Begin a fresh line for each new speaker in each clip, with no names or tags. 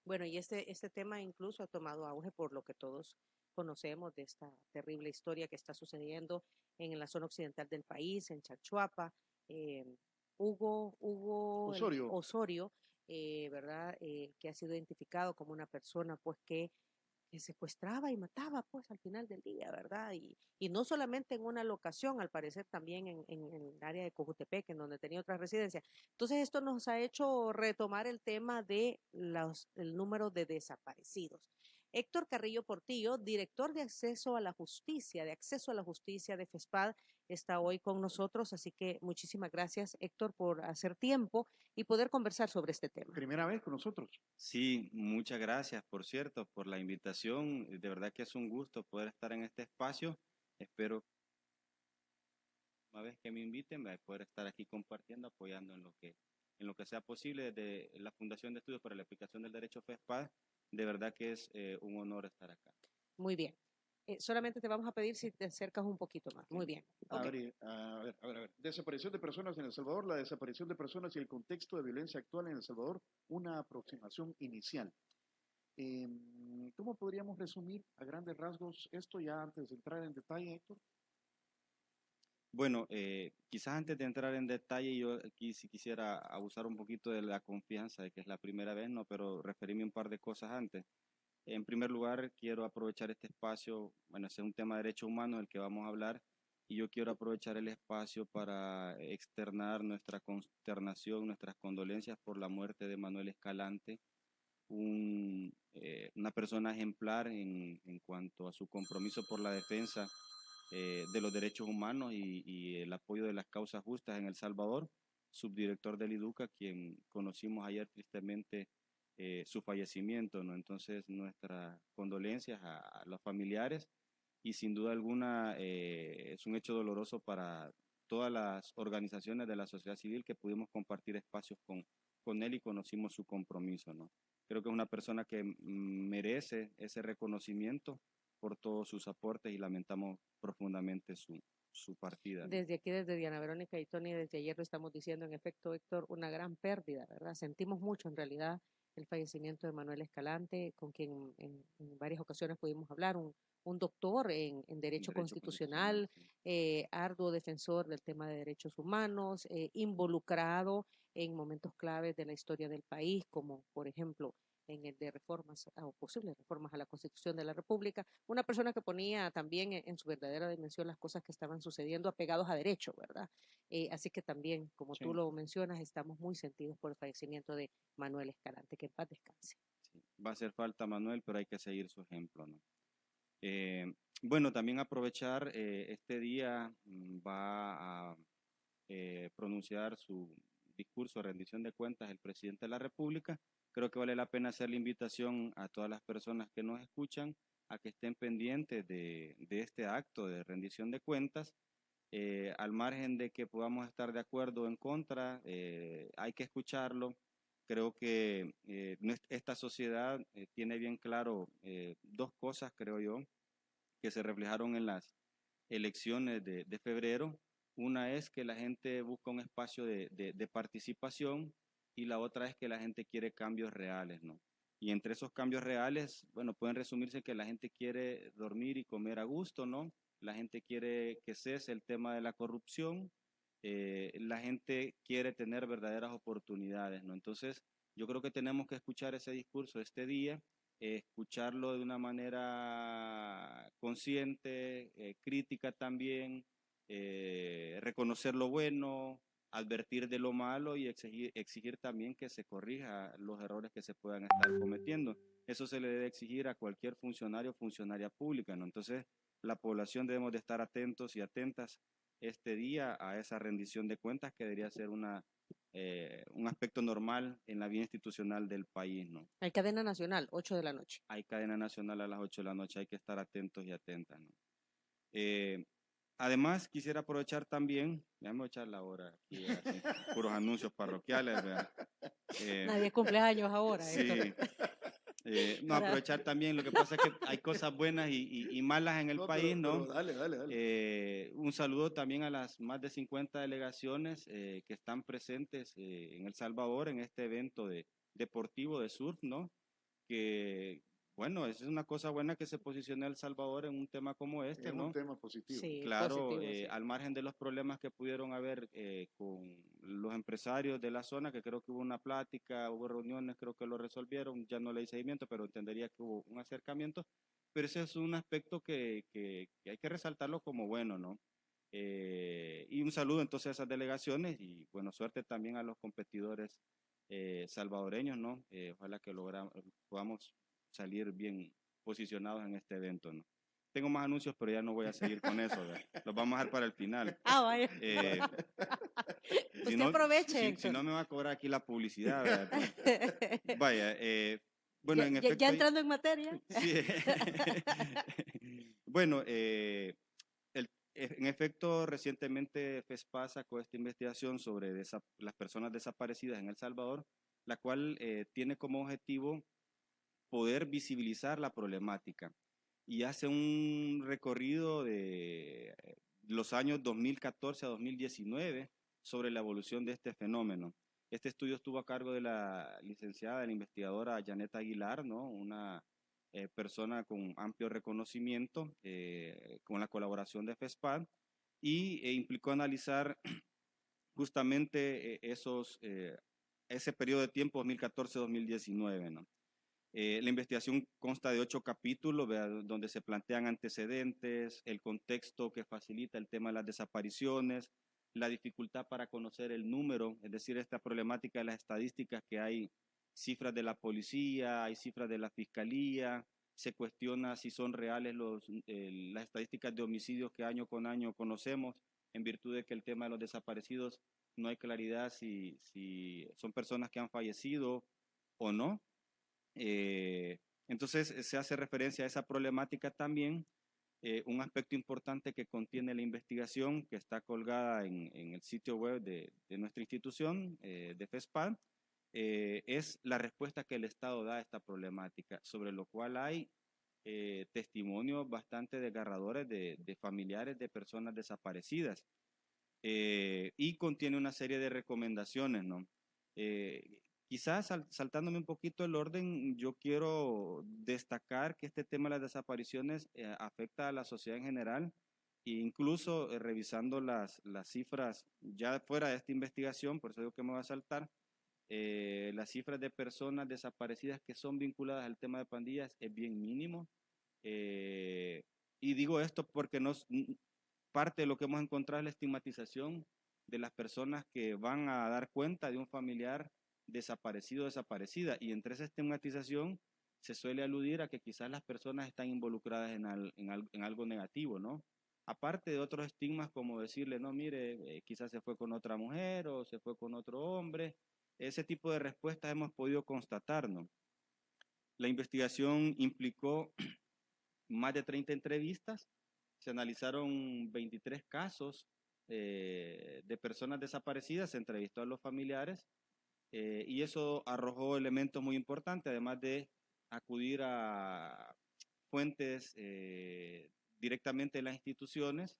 Bueno, y este tema incluso ha tomado auge por lo que todos conocemos de esta terrible historia que está sucediendo en la zona occidental del país, en Chalchuapa. Eh, Hugo
Osorio,
Osorio, ¿verdad? Que ha sido identificado como una persona pues que secuestraba y mataba pues al final del día, ¿verdad? Y no solamente en una locación, al parecer también en el área de Cojutepec, en donde tenía otra residencia. Entonces esto nos ha hecho retomar el tema de el número de desaparecidos. Héctor Carrillo Portillo, director de acceso a la justicia de FESPAD, está hoy con nosotros, así que muchísimas gracias, Héctor, por hacer tiempo y poder conversar sobre este tema.
primera vez con nosotros.
Sí, muchas gracias, por cierto, por la invitación. De verdad que es un gusto poder estar en este espacio. Espero una vez que me inviten, voy a poder estar aquí compartiendo, apoyando en lo que sea posible desde la Fundación de Estudios para la Aplicación del Derecho FESPAD. De verdad que es un honor estar acá.
Muy bien. Solamente te vamos a pedir si te acercas un poquito más. Muy
Okay.
bien.
A
Ok.
ver, a ver. Desaparición de personas en El Salvador, la desaparición de personas y el contexto de violencia actual en El Salvador, una aproximación inicial. Eh, ¿Cómo podríamos resumir a grandes rasgos esto ya antes de entrar en detalle, Héctor?
Bueno, quizás antes de entrar en detalle, yo aquí sí quisiera abusar un poquito de la confianza de que es la primera vez, ¿no? Pero referirme un par de cosas antes. En primer lugar, quiero aprovechar este espacio, bueno, ese es un tema de derechos humanos del que vamos a hablar, y yo quiero aprovechar el espacio para externar nuestra consternación, nuestras condolencias por la muerte de Manuel Escalante, una persona ejemplar en cuanto a su compromiso por la defensa de los derechos humanos y el apoyo de las causas justas en El Salvador, subdirector del IDUCA, quien conocimos ayer tristemente su fallecimiento, ¿no? Entonces, nuestras condolencias a los familiares y sin duda alguna es un hecho doloroso para todas las organizaciones de la sociedad civil que pudimos compartir espacios con él y conocimos su compromiso, ¿no? Creo que es una persona que merece ese reconocimiento por todos sus aportes y lamentamos profundamente su partida, ¿no?
Desde aquí, desde Diana Verónica y Tony, desde ayer lo estamos diciendo, en efecto, Héctor, una gran pérdida, ¿verdad? Sentimos mucho en realidad el fallecimiento de Manuel Escalante, con quien en varias ocasiones pudimos hablar, un doctor en Derecho
Derecho constitucional,
Constitucional,
sí.
arduo defensor del tema de derechos humanos, involucrado en momentos claves de la historia del país, como por ejemplo en el de reformas o posibles reformas a la Constitución de la República, una persona que ponía también en su verdadera dimensión las cosas que estaban sucediendo apegados a derecho, ¿verdad? Así que también, como tú
Sí.
lo mencionas, estamos muy sentidos por el fallecimiento de Manuel Escalante, que en paz descanse.
Sí. Va a hacer falta Manuel, pero hay que seguir su ejemplo, ¿no? Eh, bueno, también aprovechar este día va a pronunciar su discurso de rendición de cuentas el presidente de la República. Creo que vale la pena hacer la invitación a todas las personas que nos escuchan a que estén pendientes de este acto de rendición de cuentas. Al margen de que podamos estar de acuerdo o en contra, hay que escucharlo. Creo que esta sociedad tiene bien claro dos cosas, creo yo, que se reflejaron en las elecciones de febrero. Una es que la gente busca un espacio de participación y la otra es que la gente quiere cambios reales, ¿no? Y entre esos cambios reales, bueno, pueden resumirse que la gente quiere dormir y comer a gusto, ¿no? La gente quiere que cese el tema de la corrupción, la gente quiere tener verdaderas oportunidades, ¿no? Entonces, yo creo que tenemos que escuchar ese discurso este día, escucharlo de una manera consciente, crítica también, reconocer lo bueno, advertir de lo malo y exigir también que se corrija los errores que se puedan estar cometiendo. Eso se le debe exigir a cualquier funcionario o funcionaria pública, ¿no? Entonces, la población debemos de estar atentos y atentas este día a esa rendición de cuentas que debería ser un aspecto normal en la vida institucional del país, ¿no?
Hay cadena nacional, 8 de la noche.
Hay cadena nacional a las 8 de la noche, hay que estar atentos y atentas, ¿no? Eh, Además, quisiera aprovechar también, déjame echar la hora aquí, así, puros anuncios parroquiales, ¿verdad? Eh,
Nadie cumple años ahora, Héctor.
sí, no,
Para...
aprovechar también, lo que pasa es que hay cosas buenas y malas en el
No,
país,
pero
¿no?
dale.
Un saludo también a las más de 50 delegaciones que están presentes en El Salvador en este evento deportivo de surf, ¿no? que, bueno, es una cosa buena que se posicione El Salvador en un tema como este,
Es
¿no?
un tema positivo.
Sí,
Claro,
positivo, sí.
al margen de los problemas que pudieron haber con los empresarios de la zona, que creo que hubo una plática, hubo reuniones, creo que lo resolvieron, ya no le di seguimiento, pero entendería que hubo un acercamiento, pero ese es un aspecto que hay que resaltarlo como bueno, ¿no? Y un saludo entonces a esas delegaciones y bueno, suerte también a los competidores salvadoreños, ¿no? Ojalá que podamos salir bien posicionados en este evento, ¿no? Tengo más anuncios, pero ya no voy a seguir con eso, ¿verdad? Los vamos a dejar para el final.
Ah, vaya.
Si
Usted
no,
aproveche,
si
Héctor.
no me va a cobrar aquí la publicidad, ¿verdad? Vaya, bueno,
Ya,
en
ya-
efecto...
ya entrando en materia.
Sí. Bueno, en efecto, recientemente FESPA sacó esta investigación sobre las personas desaparecidas en El Salvador, la cual tiene como objetivo poder visibilizar la problemática y hace un recorrido de los años 2014 a 2019 sobre la evolución de este fenómeno. Este estudio estuvo a cargo de la licenciada, la investigadora Janet Aguilar, ¿no? Una persona con amplio reconocimiento, con la colaboración de FESPAD, y implicó analizar justamente ese periodo de tiempo 2014-2019, ¿no? La investigación consta de 8 capítulos, ¿verdad? Donde se plantean antecedentes, el contexto que facilita el tema de las desapariciones, la dificultad para conocer el número, es decir, esta problemática de las estadísticas, que hay cifras de la policía, hay cifras de la fiscalía, se cuestiona si son reales las estadísticas de homicidios que año con año conocemos, en virtud de que el tema de los desaparecidos no hay claridad si son personas que han fallecido o no. Entonces se hace referencia a esa problemática también. Un aspecto importante que contiene la investigación, que está colgada en el sitio web de nuestra institución, de FESPAD, es la respuesta que el Estado da a esta problemática, sobre lo cual hay testimonios bastante desgarradores de familiares de personas desaparecidas. Y contiene una serie de recomendaciones, ¿no? Quizás saltándome un poquito el orden, yo quiero destacar que este tema de las desapariciones afecta a la sociedad en general e incluso revisando las cifras ya fuera de esta investigación, por eso digo que me voy a saltar, las cifras de personas desaparecidas que son vinculadas al tema de pandillas es bien mínimo. Y digo esto porque parte de lo que hemos encontrado es la estigmatización de las personas que van a dar cuenta de un familiar desaparecido o desaparecida. Y entre esa estigmatización se suele aludir a que quizás las personas están involucradas en algo negativo, ¿no? Aparte de otros estigmas como decirle, no, mire, quizás se fue con otra mujer o se fue con otro hombre. Ese tipo de respuestas hemos podido constatar, ¿no? La investigación implicó más de 30 entrevistas, se analizaron 23 casos de personas desaparecidas, se entrevistó a los familiares y eso arrojó elementos muy importantes, además de acudir a fuentes directamente de las instituciones.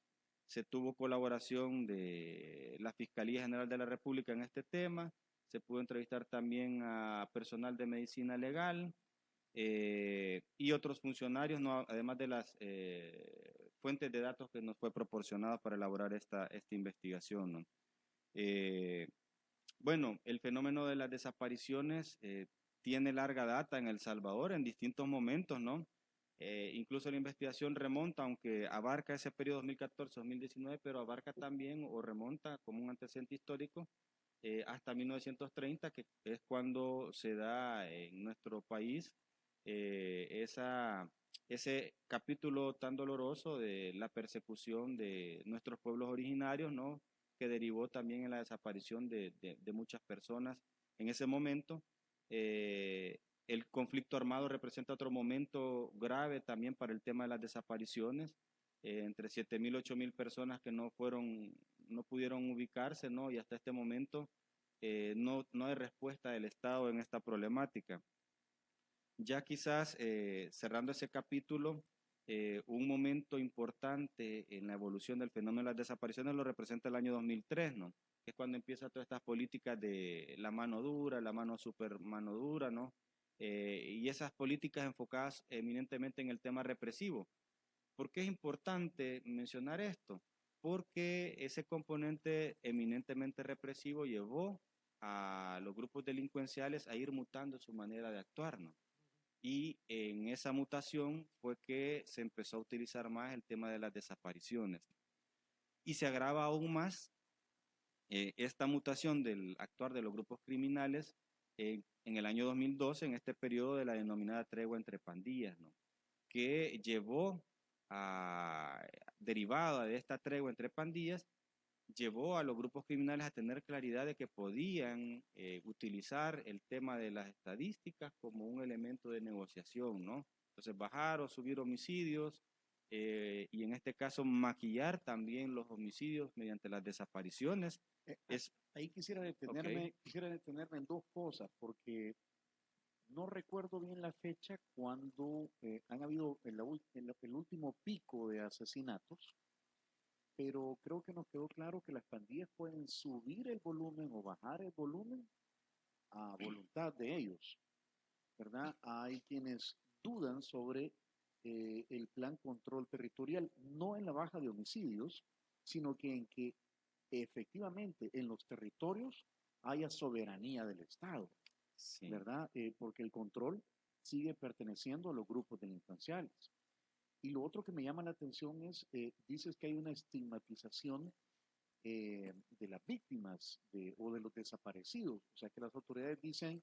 Se tuvo colaboración de la Fiscalía General de la República en este tema, se pudo entrevistar también a personal de medicina legal, y otros funcionarios, ¿no? Además de las fuentes de datos que nos fue proporcionada para elaborar esta investigación, ¿no? Bueno, el fenómeno de las desapariciones tiene larga data en El Salvador en distintos momentos, ¿no? Incluso la investigación remonta, aunque abarca ese periodo 2014-2019, pero abarca también o remonta como un antecedente histórico hasta 1930, que es cuando se da en nuestro país ese capítulo tan doloroso de la persecución de nuestros pueblos originarios, ¿no? Que derivó también en la desaparición de muchas personas en ese momento. El conflicto armado representa otro momento grave también para el tema de las desapariciones, entre 7.000 y 8.000 personas que no pudieron ubicarse, ¿no? Y hasta este momento no hay respuesta del Estado en esta problemática. Ya quizás cerrando ese capítulo, un momento importante en la evolución del fenómeno de las desapariciones lo representa el año 2003, ¿no? Que es cuando empieza todas estas políticas de la mano dura, la mano super mano dura, ¿no? y esas políticas enfocadas eminentemente en el tema represivo. ¿Por qué es importante mencionar esto? Porque ese componente eminentemente represivo llevó a los grupos delincuenciales a ir mutando su manera de actuar, ¿no? Y en esa mutación fue que se empezó a utilizar más el tema de las desapariciones. Y se agrava aún más esta mutación del actuar de los grupos criminales en el año 2012, en este periodo de la denominada tregua entre pandillas, ¿no? Que llevó derivada de esta tregua entre pandillas, llevó a los grupos criminales a tener claridad de que podían utilizar el tema de las estadísticas como un elemento de negociación, ¿no? Entonces bajar o subir homicidios y en este caso maquillar también los homicidios mediante las desapariciones.
Ahí quisiera detenerme en dos cosas, porque no recuerdo bien la fecha cuando han habido el último pico de asesinatos, pero creo que nos quedó claro que las pandillas pueden subir el volumen o bajar el volumen a voluntad de ellos, ¿verdad? Hay quienes dudan sobre el plan control territorial, no en la baja de homicidios, sino que en que efectivamente en los territorios haya soberanía del Estado, sí, ¿verdad? Porque el control sigue perteneciendo a los grupos delincuenciales. Y lo otro que me llama la atención es, dices que hay una estigmatización de las víctimas o de los desaparecidos. O sea, que las autoridades dicen,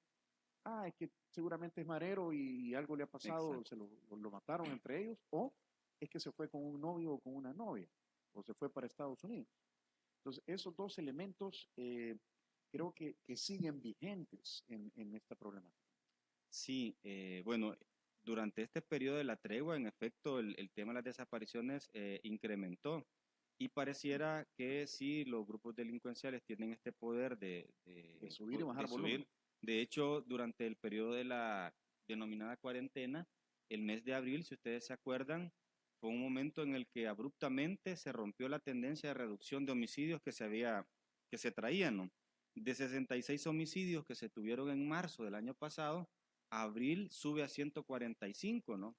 es que seguramente es marero y algo le ha pasado, se lo mataron entre ellos, o es que se fue con un novio o con una novia, o se fue para Estados Unidos. Entonces, esos dos elementos creo que siguen vigentes en esta problemática.
Sí, bueno, durante este periodo de la tregua, en efecto, el tema de las desapariciones incrementó y pareciera que sí, los grupos delincuenciales tienen este poder de
subir y bajar volumen.
De hecho, durante el periodo de la denominada cuarentena, el mes de abril, si ustedes se acuerdan, fue un momento en el que abruptamente se rompió la tendencia de reducción de homicidios que se traían, ¿no? De 66 homicidios que se tuvieron en marzo del año pasado, abril sube a 145, ¿no?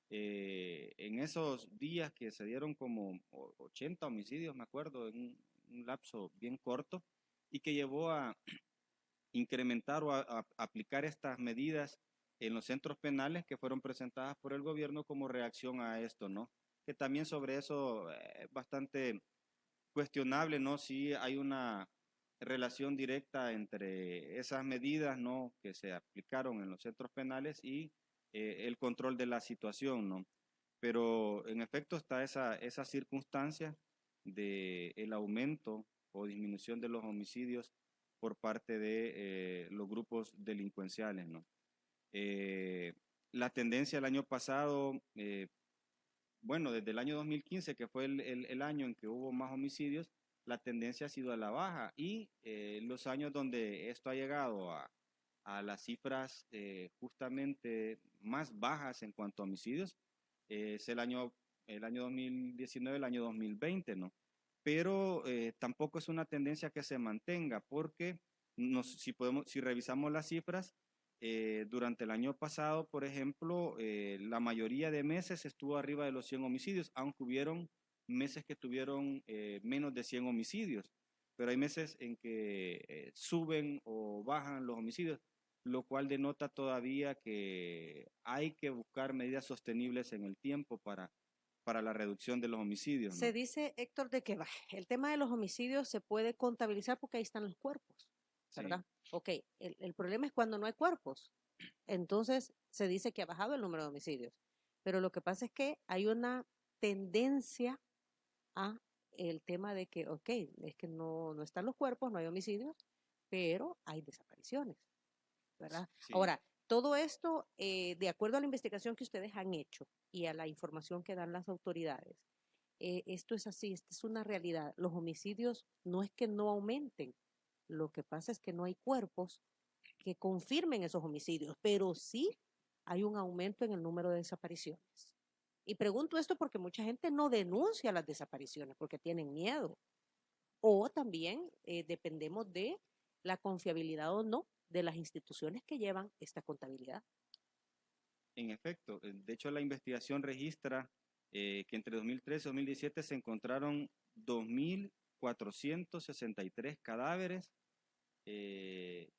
En esos días que se dieron como 80 homicidios, me acuerdo, en un lapso bien corto, y que llevó a incrementar o a aplicar estas medidas en los centros penales que fueron presentadas por el gobierno como reacción a esto, ¿no? Que también sobre eso es bastante cuestionable, ¿no? Si hay una relación directa entre esas medidas, ¿no? Que se aplicaron en los centros penales y el control de la situación, ¿no? Pero en efecto está esa circunstancia del aumento o disminución de los homicidios por parte de los grupos delincuenciales, ¿no? La tendencia el año pasado, bueno, desde el año 2015, que fue el año en que hubo más homicidios, la tendencia ha sido a la baja y los años donde esto ha llegado a las cifras justamente más bajas en cuanto a homicidios es el año 2019, el año 2020, ¿no? Pero tampoco es una tendencia que se mantenga porque si revisamos las cifras, durante el año pasado, por ejemplo, la mayoría de meses estuvo arriba de los 100 homicidios, aunque hubieron meses que tuvieron menos de 100 homicidios, pero hay meses en que suben o bajan los homicidios, lo cual denota todavía que hay que buscar medidas sostenibles en el tiempo para la reducción de los homicidios, ¿no?
Se dice, Héctor, de que el tema de los homicidios se puede contabilizar porque ahí están los cuerpos, ¿verdad? Sí. Ok, el problema es cuando no hay cuerpos. Entonces se dice que ha bajado el número de homicidios, pero lo que pasa es que hay una tendencia a el tema de que, ok, es que no están los cuerpos, no hay homicidios, pero hay desapariciones, ¿verdad? Sí. Ahora, todo esto, de acuerdo a la investigación que ustedes han hecho y a la información que dan las autoridades, esto es así, esta es una realidad. Los homicidios no es que no aumenten, lo que pasa es que no hay cuerpos que confirmen esos homicidios, pero sí hay un aumento en el número de desapariciones. Y pregunto esto porque mucha gente no denuncia las desapariciones porque tienen miedo. O también dependemos de la confiabilidad o no de las instituciones que llevan esta contabilidad.
En efecto, de hecho la investigación registra que entre 2013 y 2017 se encontraron 2.463 cadáveres que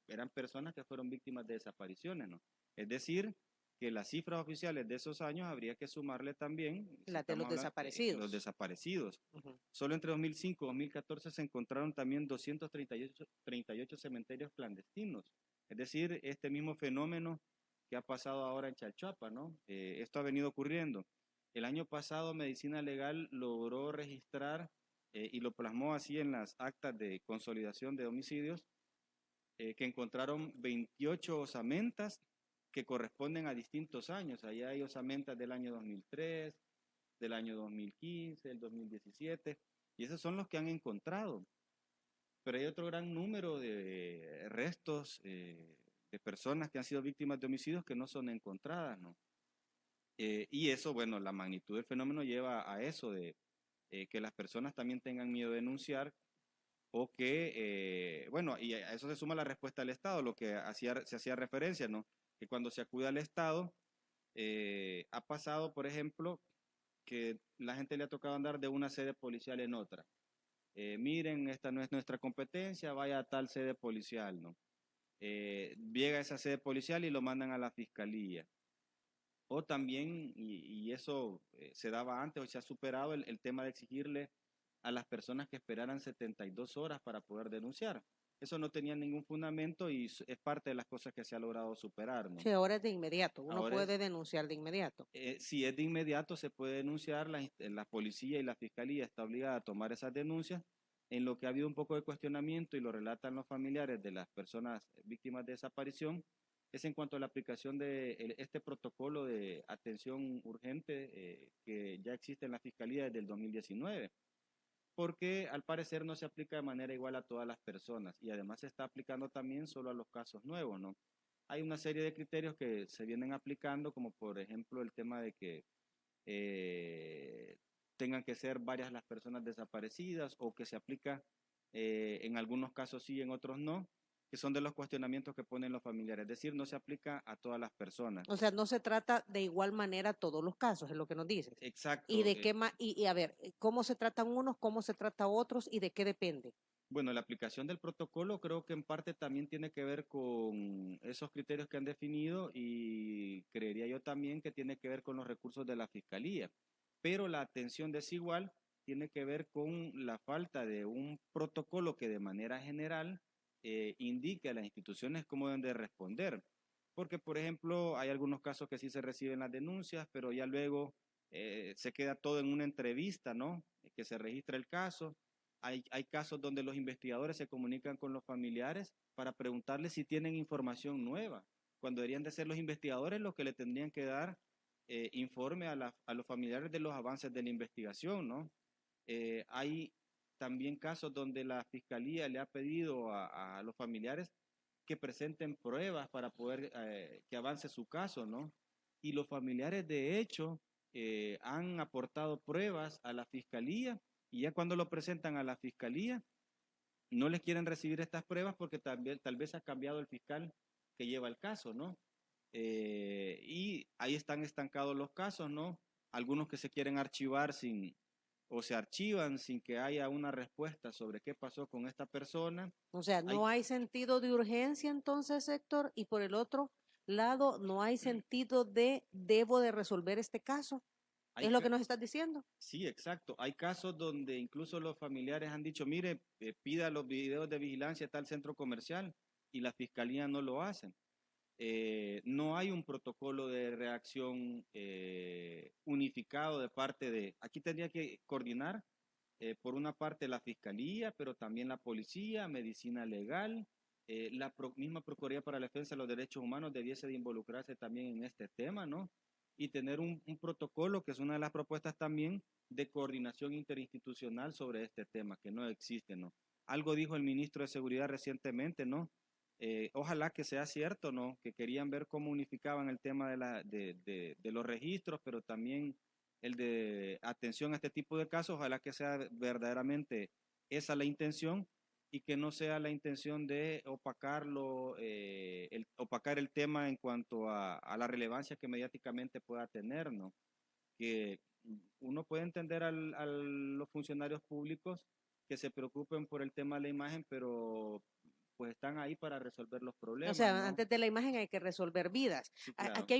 eran personas que fueron víctimas de desapariciones, ¿no? Es decir, que las cifras oficiales de esos años habría que sumarle también
Las de los
los
desaparecidos.
desaparecidos.
Ujú.
Solo entre 2005 y 2014 se encontraron también 238 cementerios clandestinos. Es decir, este mismo fenómeno que ha pasado ahora en Chalchuapa, ¿no? Esto ha venido ocurriendo. El año pasado Medicina Legal logró registrar y lo plasmó así en las actas de consolidación de homicidios, que encontraron 28 osamentas que corresponden a distintos años. Allá hay osamentas del año 2003, del año 2015, del 2017, y esos son los que han encontrado. Pero hay otro gran número de restos de personas que han sido víctimas de homicidios que no son encontradas, ¿no? Y eso, bueno, la magnitud del fenómeno lleva a eso de que las personas también tengan miedo de denunciar o que, bueno, y a eso se suma la respuesta del Estado, lo que se hacía referencia, ¿no? Que cuando se acude al Estado, ha pasado, por ejemplo, que la gente le ha tocado andar de una sede policial en otra. Miren, esta no es nuestra competencia, vaya a tal sede policial, ¿no? Llega a esa sede policial y lo mandan a la fiscalía. O también, y eso se daba antes, o se ha superado el tema de exigirle a las personas que esperaran 72 horas para poder denunciar. Eso no tenía ningún fundamento y es parte de las cosas que se ha logrado superar, ¿no?
Sí, ahora es de inmediato, uno
Ahora
puede denunciar de inmediato.
si es de inmediato, se puede denunciar, la policía y la fiscalía está obligada a tomar esas denuncias. En lo que ha habido un poco de cuestionamiento y lo relatan los familiares de las personas víctimas de desaparición, es en cuanto a la aplicación de este protocolo de atención urgente que ya existe en la fiscalía desde el 2019, porque al parecer no se aplica de manera igual a todas las personas y además se está aplicando también solo a los casos nuevos, ¿no? Hay una serie de criterios que se vienen aplicando, como por ejemplo el tema de que tengan que ser varias las personas desaparecidas o que se aplica en algunos casos sí, en otros no, que son de los cuestionamientos que ponen los familiares. Es decir, no se aplica a todas las personas.
O sea, no se trata de igual manera todos los casos, es lo que nos dices.
Exacto.
¿Y de qué y a ver, cómo se tratan unos, cómo se trata otros y de qué depende?
Bueno, la aplicación del protocolo creo que en parte también tiene que ver con esos criterios que han definido y creería yo también que tiene que ver con los recursos de la fiscalía. Pero la atención desigual tiene que ver con la falta de un protocolo que de manera general indique a las instituciones cómo deben de responder. Porque, por ejemplo, hay algunos casos que sí se reciben las denuncias, pero ya luego se queda todo en una entrevista, ¿no? Que se registra el caso. Hay casos donde los investigadores se comunican con los familiares para preguntarles si tienen información nueva, cuando deberían de ser los investigadores los que le tendrían que dar informe a los familiares de los avances de la investigación, ¿no? Hay también casos donde la fiscalía le ha pedido a los familiares que presenten pruebas para poder que avance su caso, ¿no? Y los familiares de hecho han aportado pruebas a la fiscalía y ya cuando lo presentan a la fiscalía no les quieren recibir estas pruebas porque tal vez ha cambiado el fiscal que lleva el caso, ¿no? Y ahí están estancados los casos, ¿no? Algunos que se quieren archivar o se archivan sin que haya una respuesta sobre qué pasó con esta persona.
O sea, no hay sentido de urgencia entonces, Héctor, y por el otro lado, no hay sentido de debo de resolver este caso. ¿Es lo que nos estás diciendo?
Sí, exacto. Hay casos donde incluso los familiares han dicho, mire, pida los videos de vigilancia a tal centro comercial y la fiscalía no lo hacen. No hay un protocolo de reacción unificado de parte de, aquí tendría que coordinar por una parte la fiscalía, pero también la policía, medicina legal, la misma Procuraduría para la Defensa de los Derechos Humanos debiese de involucrarse también en este tema, ¿no? Y tener un protocolo, que es una de las propuestas también, de coordinación interinstitucional sobre este tema, que no existe, ¿no? Algo dijo el ministro de Seguridad recientemente, ¿no? Ojalá que sea cierto, ¿no? Que querían ver cómo unificaban el tema de los registros, pero también el de atención a este tipo de casos. Ojalá que sea verdaderamente esa la intención, y que no sea la intención de opacarlo, opacar el tema en cuanto a la relevancia que mediáticamente pueda tener, ¿no? Que uno puede entender a los funcionarios públicos que se preocupen por el tema de la imagen, pero pues están ahí para resolver los
O
problemas,
sea,
¿no?
antes de la imagen hay que resolver vidas.
Sí, claro.
Aquí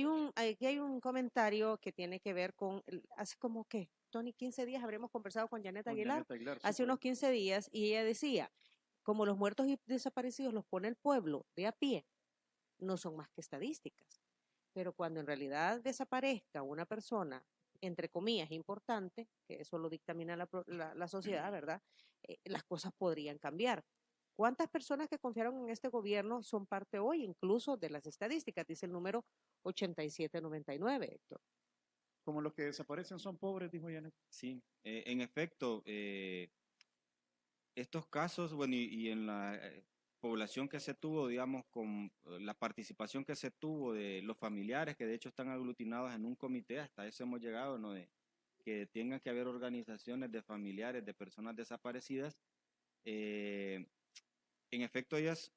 hay un comentario que tiene que ver con, hace como que, Tony, 15 días habremos conversado con Janet
Con
Aguilar,
Janet Aguilar, sí,
hace unos
correcto.
15 días, y ella decía, como los muertos y desaparecidos los pone el pueblo de a pie, no son más que estadísticas. Pero cuando en realidad desaparezca una persona, entre comillas, importante, que eso lo dictamina la sociedad, ¿verdad? Las cosas podrían cambiar. ¿Cuántas personas que confiaron en este gobierno son parte hoy incluso de las estadísticas? Dice el número 8799, Héctor.
Como los que desaparecen son pobres, dijo Janet.
Sí, en efecto, estos casos, bueno, y en la población que se tuvo, digamos, con la participación que se tuvo de los familiares, que de hecho están aglutinados en un comité, hasta eso hemos llegado, ¿no? De que tenga que haber organizaciones de familiares de personas desaparecidas. En efecto, ellas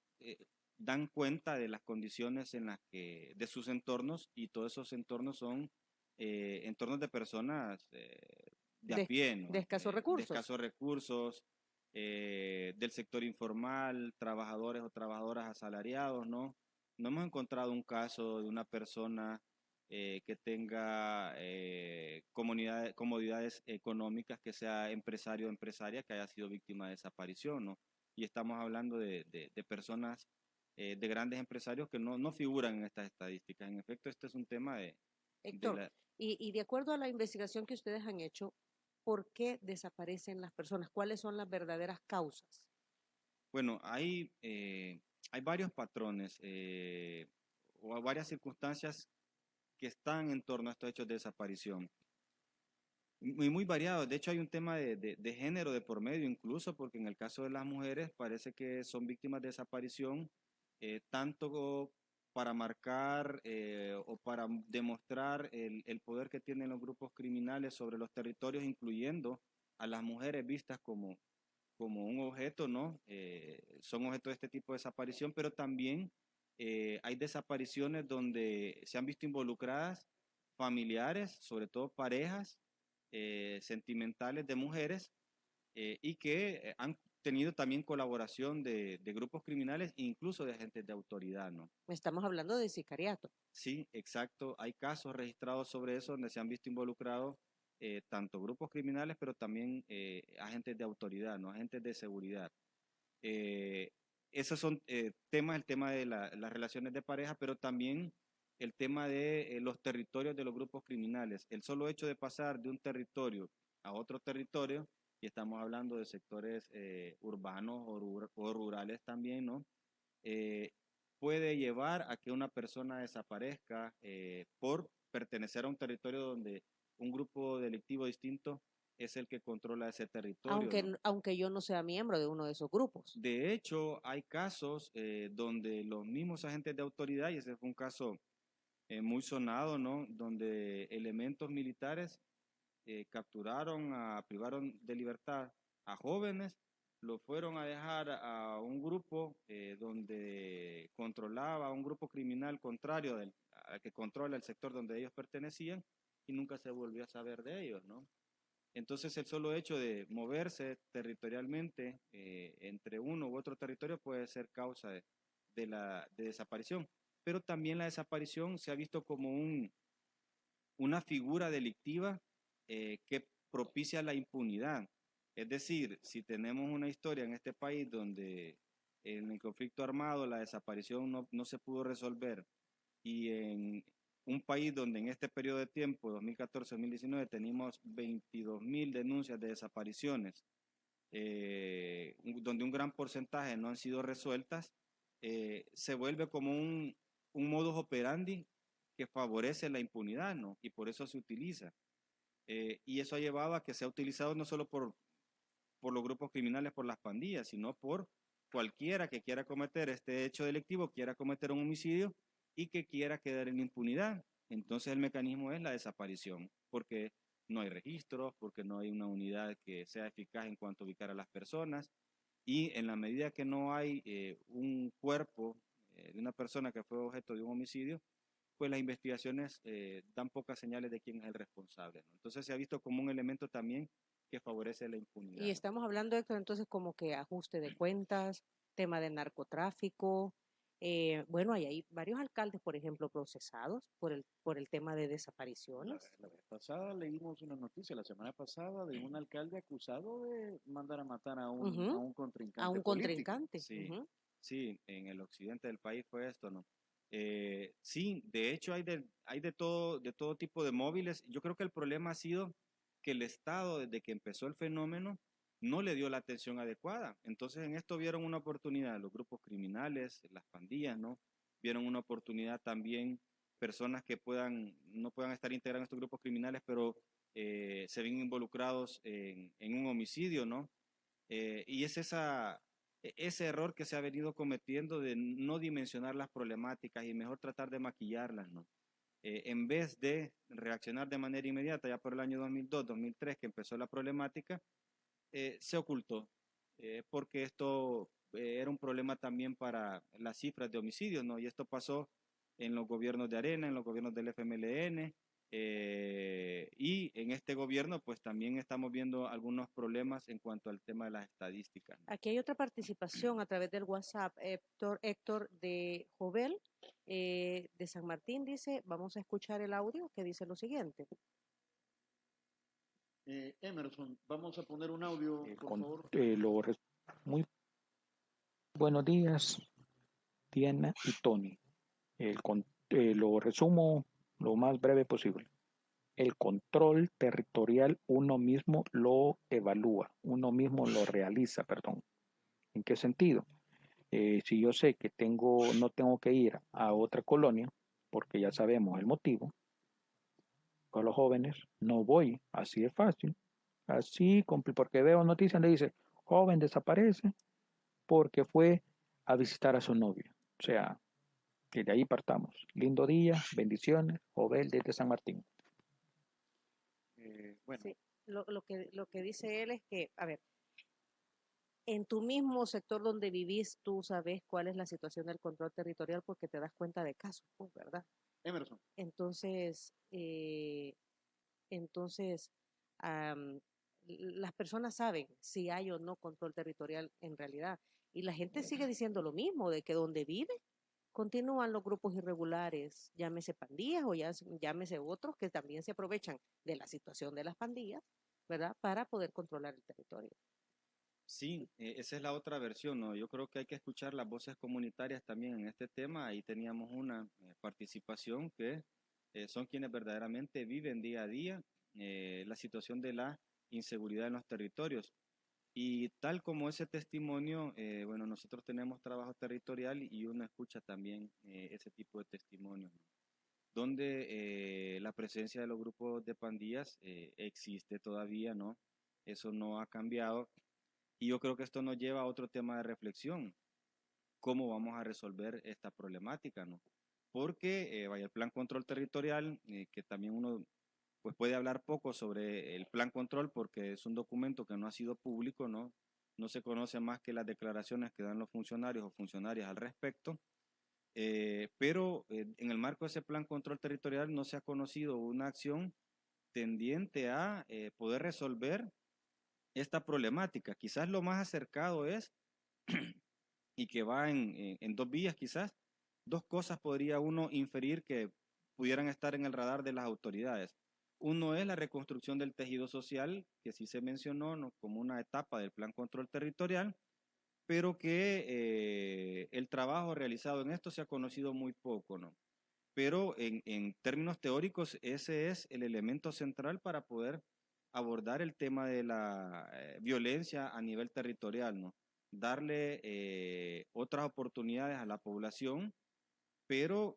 dan cuenta de las condiciones en las que, de sus entornos, y todos esos entornos son entornos de personas de a pie, ¿no?
De escasos
De
recursos.
escasos recursos, del sector informal, trabajadores o trabajadoras asalariados, ¿no? No hemos encontrado un caso de una persona que tenga comodidades económicas, que sea empresario o empresaria, que haya sido víctima de desaparición, ¿no? Y estamos hablando de personas, de grandes empresarios que no figuran en estas estadísticas. En efecto, este es un tema de
Héctor,
la...
y de acuerdo a la investigación que ustedes han hecho, ¿por qué desaparecen las personas? ¿Cuáles son las verdaderas causas?
Bueno, hay varios patrones o varias circunstancias que están en torno a estos hechos de desaparición. Muy variados. De hecho, hay un tema de género de por medio, incluso porque en el caso de las mujeres parece que son víctimas de desaparición, tanto para marcar o para demostrar el poder que tienen los grupos criminales sobre los territorios, incluyendo a las mujeres vistas como un objeto, ¿no? Son objeto de este tipo de desaparición, pero también hay desapariciones donde se han visto involucradas familiares, sobre todo parejas sentimentales de mujeres, y que han tenido también colaboración de grupos criminales e incluso de agentes de autoridad, ¿no?
Estamos hablando de sicariato.
Sí, exacto. Hay casos registrados sobre eso donde se han visto involucrados tanto grupos criminales, pero también agentes de autoridad, ¿no? Agentes de seguridad. Eh, Esos son temas, el tema de las relaciones de pareja, pero también el tema de los territorios de los grupos criminales. El solo hecho de pasar de un territorio a otro territorio, y estamos hablando de sectores urbanos o rurales también, ¿no? Eh, Puede llevar a que una persona desaparezca por pertenecer a un territorio donde un grupo delictivo distinto es el que controla ese territorio, ¿no?
Aunque yo no sea miembro de uno de esos grupos.
De hecho, hay casos donde los mismos agentes de autoridad, y ese fue un caso muy sonado, ¿no? Donde elementos militares privaron de libertad a jóvenes, lo fueron a dejar a un grupo donde controlaba, un grupo criminal contrario al que controla el sector donde ellos pertenecían, y nunca se volvió a saber de ellos, ¿no? Entonces el solo hecho de moverse territorialmente entre uno u otro territorio puede ser causa de desaparición. Pero también la desaparición se ha visto como una figura delictiva que propicia la impunidad. Es decir, si tenemos una historia en este país donde en el conflicto armado la desaparición no se pudo resolver, y en un país donde en este periodo de tiempo, 2014-2019, tenemos 22.000 denuncias de desapariciones, donde un gran porcentaje no han sido resueltas, se vuelve como un modus operandi que favorece la impunidad, ¿no? Y por eso se utiliza. Y eso ha llevado a que sea utilizado no solo por los grupos criminales, por las pandillas, sino por cualquiera que quiera cometer este hecho delictivo, quiera cometer un homicidio y que quiera quedar en impunidad. Entonces el mecanismo es la desaparición, porque no hay registros, porque no hay una unidad que sea eficaz en cuanto a ubicar a las personas, y en la medida que no hay un cuerpo de una persona que fue objeto de un homicidio, pues las investigaciones dan pocas señales de quién es el responsable, ¿no? Entonces se ha visto como un elemento también que favorece la impunidad,
Y
¿no?
estamos hablando, Héctor, entonces como que ajuste de cuentas, tema de narcotráfico. Bueno, hay varios alcaldes, por ejemplo, procesados por el tema de
La,
desapariciones.
la vez pasada leímos una noticia, la semana pasada, de un alcalde acusado de mandar a matar a
Ujú,
un
a
contrincante
un
político.
contrincante.
Sí,
Ujú.
sí, en el occidente del país fue esto, ¿no? Sí, de hecho hay de todo tipo de móviles. Yo creo que el problema ha sido que el Estado, desde que empezó el fenómeno, no le dio la atención adecuada. Entonces en esto vieron una oportunidad los grupos criminales, las pandillas, ¿no? Vieron una oportunidad también personas que no puedan estar integradas en estos grupos criminales, pero se ven involucrados en un homicidio, ¿no? Y es ese error que se ha venido cometiendo de no dimensionar las problemáticas y mejor tratar de maquillarlas, ¿no? En vez de reaccionar de manera inmediata, ya por el año 2002, 2003, que empezó la problemática, se ocultó, porque esto era un problema también para las cifras de homicidios, ¿no? Y esto pasó en los gobiernos de Arena, en los gobiernos del FMLN, y en este gobierno, pues también estamos viendo algunos problemas en cuanto al tema de las estadísticas, ¿no?
Aquí hay otra participación a través del WhatsApp, Héctor de Jovel, de San Martín, dice, vamos a escuchar el audio que dice lo siguiente.
Emerson, vamos a poner un audio, por favor.
Muy buenos días, Diana y Tony. Lo resumo lo más breve posible. El control territorial uno mismo lo evalúa, uno mismo lo realiza, perdón. ¿En qué sentido? Si yo sé que no tengo que ir a otra colonia, porque ya sabemos el motivo, con los jóvenes no voy, así de fácil, porque veo noticias donde dice, joven desaparece porque fue a visitar a su novia. O sea, que de ahí partamos. Lindo día, bendiciones, Jovel desde San Martín.
Bueno,
Sí, lo que dice él es que, a ver, en tu mismo sector donde vivís, tú sabes cuál es la situación del control territorial porque te das cuenta de casos, pues, ¿verdad?
Emerson.
Entonces, entonces am, las personas saben si hay o no control territorial en realidad. Y la gente sigue diciendo lo mismo, de que donde vive continúan los grupos irregulares, llámese pandillas o llámese otros que también se aprovechan de la situación de las pandillas, ¿verdad? Para poder controlar el territorio.
Sí, esa es la otra versión, ¿no? Yo creo que hay que escuchar las voces comunitarias también en este tema. Ahí teníamos una participación que son quienes verdaderamente viven día a día la situación de la inseguridad en los territorios. Y tal como ese testimonio, bueno, nosotros tenemos trabajo territorial y uno escucha también ese tipo de testimonios, ¿no? Donde la presencia de los grupos de pandillas existe todavía, ¿no? Eso no ha cambiado. Y yo creo que esto nos lleva a otro tema de reflexión. ¿Cómo vamos a resolver esta problemática, no? Porque vaya, el plan control territorial, que también uno pues puede hablar poco sobre el plan control porque es un documento que no ha sido público, ¿no? No se conoce más que las declaraciones que dan los funcionarios o funcionarias al respecto, pero en el marco de ese plan control territorial no se ha conocido una acción tendiente a poder resolver esta problemática. Quizás lo más acercado es, y que va en dos vías quizás, dos cosas podría uno inferir que pudieran estar en el radar de las autoridades. Uno es la reconstrucción del tejido social, que sí se mencionó, ¿no?, como una etapa del plan control territorial, pero que el trabajo realizado en esto se ha conocido muy poco, ¿no? Pero en términos teóricos, ese es el elemento central para poder abordar el tema de la violencia a nivel territorial, ¿no? Darle otras oportunidades a la población, pero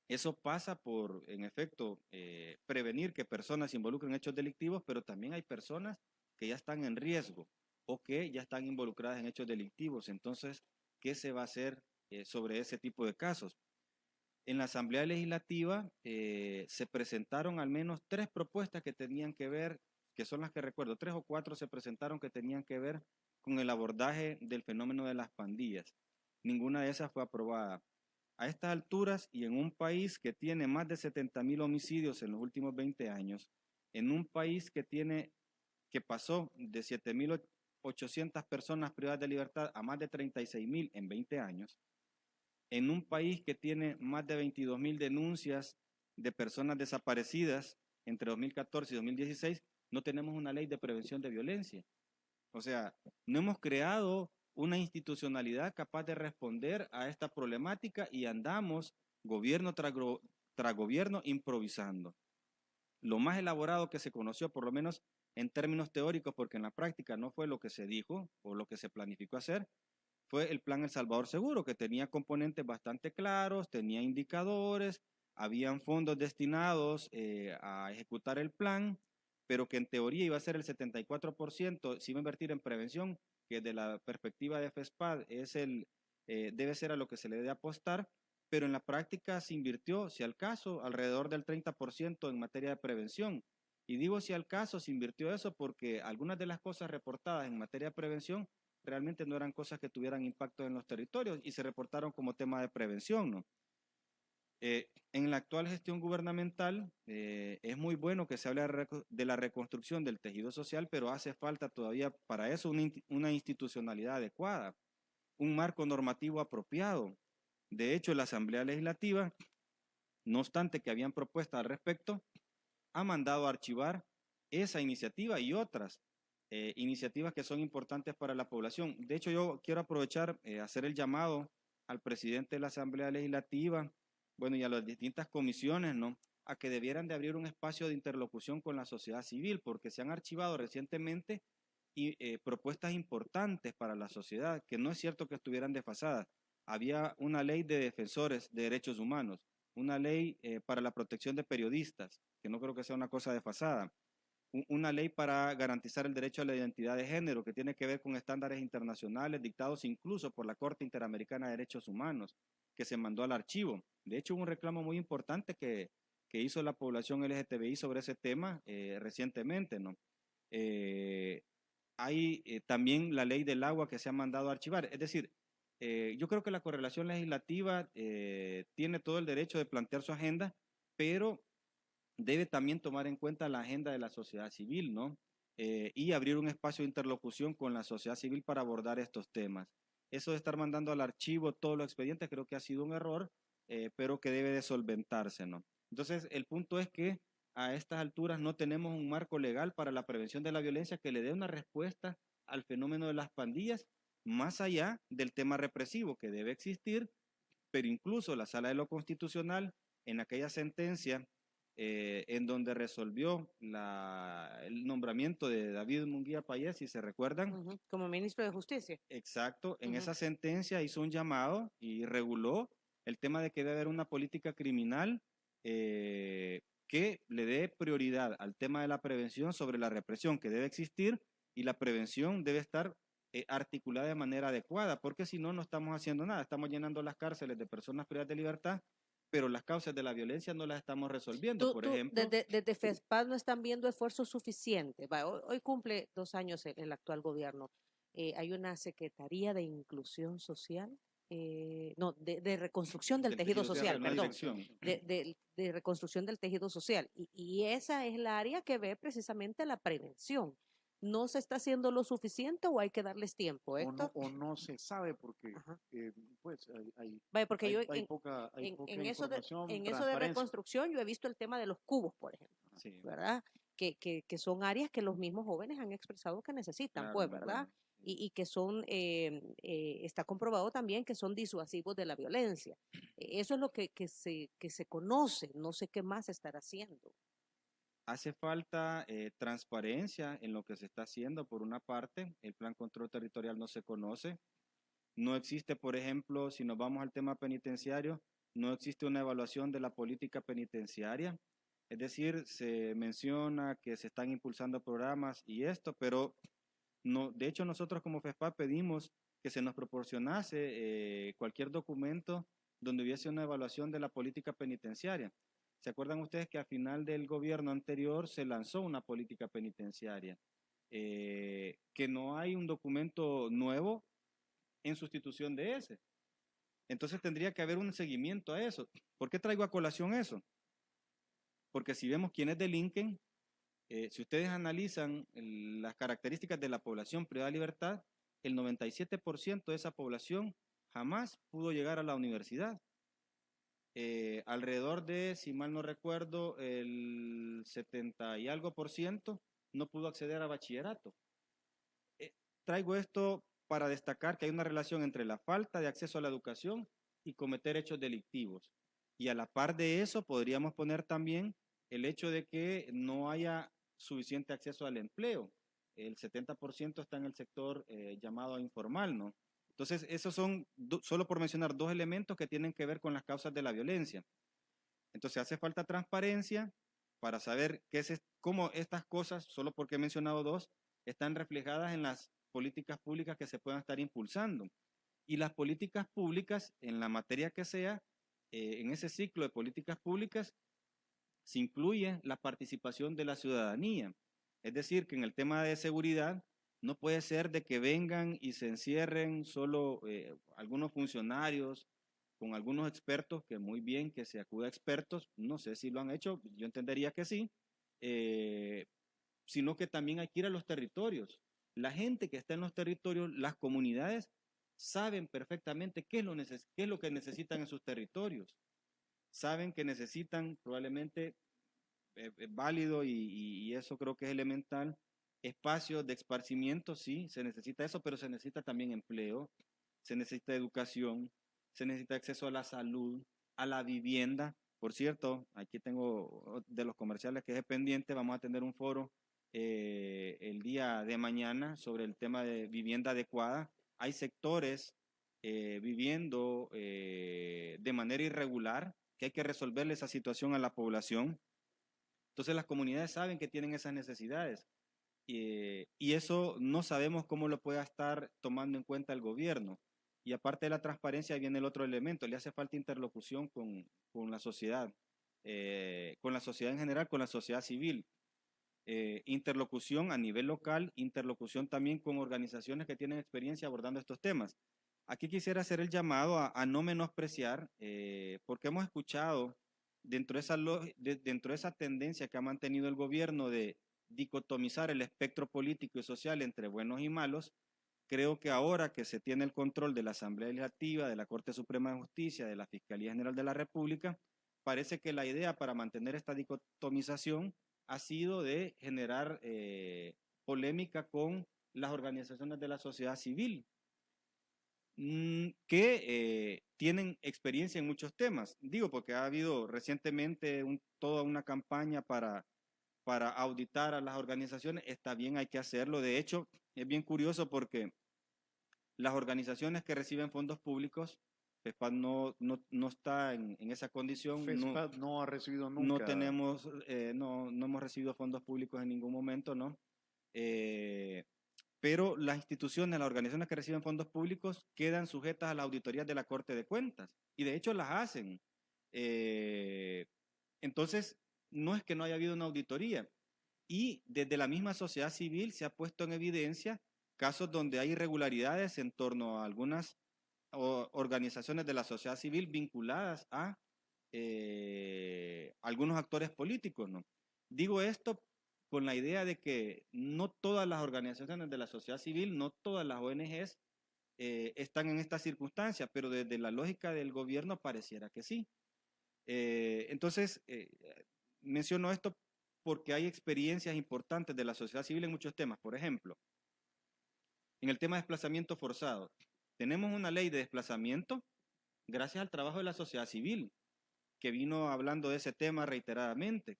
eso pasa por, en efecto, prevenir que personas se involucren en hechos delictivos, pero también hay personas que ya están en riesgo o que ya están involucradas en hechos delictivos. Entonces, ¿qué se va a hacer sobre ese tipo de casos? En la Asamblea Legislativa se presentaron al menos 3 propuestas que tenían que ver que son las que recuerdo, 3 o 4 se presentaron que tenían que ver con el abordaje del fenómeno de las pandillas. Ninguna de esas fue aprobada. A estas alturas y en un país que tiene más de 70,000 homicidios en los últimos 20 años, en un país que pasó de 7,800 personas privadas de libertad a más de 36,000 en 20 años, en un país que tiene más de 22,000 denuncias de personas desaparecidas entre 2014 y 2016, no tenemos una ley de prevención de violencia. O sea, no hemos creado una institucionalidad capaz de responder a esta problemática y andamos gobierno tras gobierno improvisando. Lo más elaborado que se conoció, por lo menos en términos teóricos, porque en la práctica no fue lo que se dijo o lo que se planificó hacer, fue el Plan El Salvador Seguro, que tenía componentes bastante claros, tenía indicadores, habían fondos destinados a ejecutar el plan, pero que en teoría iba a ser el 74%, se iba a invertir en prevención, que desde la perspectiva de FESPAD debe ser a lo que se le debe apostar, pero en la práctica se invirtió, si al caso, alrededor del 30% en materia de prevención. Y digo si al caso se invirtió eso porque algunas de las cosas reportadas en materia de prevención realmente no eran cosas que tuvieran impacto en los territorios y se reportaron como tema de prevención, ¿no? En la actual gestión gubernamental es muy bueno que se hable de la reconstrucción del tejido social, pero hace falta todavía para eso una institucionalidad adecuada, un marco normativo apropiado. De hecho, la Asamblea Legislativa, no obstante que habían propuestas al respecto, ha mandado a archivar esa iniciativa y otras iniciativas que son importantes para la población. De hecho, yo quiero aprovechar, hacer el llamado al presidente de la Asamblea Legislativa, bueno, y a las distintas comisiones, ¿no?, a que debieran de abrir un espacio de interlocución con la sociedad civil, porque se han archivado recientemente propuestas importantes para la sociedad, que no es cierto que estuvieran desfasadas. Había una ley de defensores de derechos humanos, una ley para la protección de periodistas, que no creo que sea una cosa desfasada, una ley para garantizar el derecho a la identidad de género, que tiene que ver con estándares internacionales dictados incluso por la Corte Interamericana de Derechos Humanos, que se mandó al archivo. De hecho, hubo un reclamo muy importante que hizo la población LGTBI sobre ese tema recientemente, ¿no? Hay también la ley del agua que se ha mandado a archivar. Es decir, yo creo que la correlación legislativa tiene todo el derecho de plantear su agenda, pero debe también tomar en cuenta la agenda de la sociedad civil, ¿no? Y abrir un espacio de interlocución con la sociedad civil para abordar estos temas. Eso de estar mandando al archivo todos los expedientes creo que ha sido un error, pero que debe de solventarse, ¿no? Entonces, el punto es que a estas alturas no tenemos un marco legal para la prevención de la violencia que le dé una respuesta al fenómeno de las pandillas, más allá del tema represivo que debe existir, pero incluso la Sala de lo Constitucional, en aquella sentencia en donde resolvió el nombramiento de David Munguía Payés, si se recuerdan.
Como ministro de Justicia.
Exacto, en esa sentencia hizo un llamado y reguló el tema de que debe haber una política criminal que le dé prioridad al tema de la prevención sobre la represión que debe existir, y la prevención debe estar articulada de manera adecuada, porque si no, no estamos haciendo nada, estamos llenando las cárceles de personas privadas de libertad, pero las causas de la violencia no las estamos resolviendo. Por ejemplo,
desde FESPAD no están viendo esfuerzos suficientes. Hoy cumple 2 años el actual gobierno. Hay una Secretaría de Inclusión Social, no, de reconstrucción del tejido social, perdón, de reconstrucción del tejido social. Y esa es el área que ve precisamente la prevención. ¿No se está haciendo lo suficiente o hay que darles tiempo, Héctor?
O no se sabe porque pues
porque
hay poca
en eso
información,
de reconstrucción yo he visto el tema de los cubos, por ejemplo,
sí,
¿verdad? Que son áreas que los mismos jóvenes han expresado que necesitan,
claro,
pues, ¿verdad?
Bueno.
Y que son, está comprobado también que son disuasivos de la violencia. Eso es lo que se conoce, no sé qué más estar haciendo.
Hace falta transparencia en lo que se está haciendo, por una parte. El plan control territorial no se conoce. No existe, por ejemplo, si nos vamos al tema penitenciario, no existe una evaluación de la política penitenciaria. Es decir, se menciona que se están impulsando programas y esto, pero no, de hecho nosotros como FESPAD pedimos que se nos proporcionase cualquier documento donde hubiese una evaluación de la política penitenciaria. ¿Se acuerdan ustedes que a final del gobierno anterior se lanzó una política penitenciaria? Que no hay un documento nuevo en sustitución de ese. Entonces tendría que haber un seguimiento a eso. ¿Por qué traigo a colación eso? Porque si vemos quiénes delinquen, si ustedes analizan las características de la población privada de libertad, el 97% de esa población jamás pudo llegar a la universidad. Alrededor de, si mal no recuerdo, el 70 y algo por ciento no pudo acceder a bachillerato. Traigo esto para destacar que hay una relación entre la falta de acceso a la educación y cometer hechos delictivos. Y a la par de eso podríamos poner también el hecho de que no haya suficiente acceso al empleo. El 70% está en el sector llamado informal, ¿no? Entonces, esos son, solo por mencionar, dos elementos que tienen que ver con las causas de la violencia. Entonces, hace falta transparencia para saber cómo estas cosas, solo porque he mencionado dos, están reflejadas en las políticas públicas que se puedan estar impulsando. Y las políticas públicas, en la materia que sea, en ese ciclo de políticas públicas, se incluye la participación de la ciudadanía. Es decir, que en el tema de seguridad no puede ser de que vengan y se encierren solo algunos funcionarios con algunos expertos, que muy bien que se acuda a expertos, no sé si lo han hecho, yo entendería que sí, sino que también hay que ir a los territorios. La gente que está en los territorios, las comunidades, saben perfectamente qué es lo que necesitan en sus territorios. Saben que necesitan probablemente válido y eso creo que es elemental. Espacios de esparcimiento, sí, se necesita eso, pero se necesita también empleo, se necesita educación, se necesita acceso a la salud, a la vivienda. Por cierto, aquí tengo de los comerciales que es pendiente, vamos a tener un foro el día de mañana sobre el tema de vivienda adecuada. Hay sectores viviendo de manera irregular, que hay que resolverle esa situación a la población. Entonces las comunidades saben que tienen esas necesidades y eso no sabemos cómo lo pueda estar tomando en cuenta el gobierno. Y aparte de la transparencia viene el otro elemento, le hace falta interlocución con la sociedad en general, con la sociedad civil. Interlocución a nivel local, interlocución también con organizaciones que tienen experiencia abordando estos temas. Aquí quisiera hacer el llamado a no menospreciar, porque hemos escuchado dentro de esa tendencia que ha mantenido el gobierno de dicotomizar el espectro político y social entre buenos y malos. Creo que ahora que se tiene el control de la Asamblea Legislativa, de la Corte Suprema de Justicia, de la Fiscalía General de la República, parece que la idea para mantener esta dicotomización ha sido de generar polémica con las organizaciones de la sociedad civil, que tienen experiencia en muchos temas. Digo, porque ha habido recientemente toda una campaña para auditar a las organizaciones. Está bien, hay que hacerlo. De hecho, es bien curioso porque las organizaciones que reciben fondos públicos, FESPAD no está en esa condición.
FESPAD no ha recibido nunca.
No hemos recibido fondos públicos en ningún momento, ¿no? Pero las instituciones, las organizaciones que reciben fondos públicos quedan sujetas a las auditorías de la Corte de Cuentas y de hecho las hacen. Entonces, no es que no haya habido una auditoría y desde la misma sociedad civil se ha puesto en evidencia casos donde hay irregularidades en torno a algunas organizaciones de la sociedad civil vinculadas a algunos actores políticos, ¿no? Digo esto con la idea de que no todas las organizaciones de la sociedad civil, no todas las ONGs están en esta circunstancia, pero desde la lógica del gobierno pareciera que sí. Entonces, menciono esto porque hay experiencias importantes de la sociedad civil en muchos temas. Por ejemplo, en el tema de desplazamiento forzado, tenemos una ley de desplazamiento gracias al trabajo de la sociedad civil, que vino hablando de ese tema reiteradamente.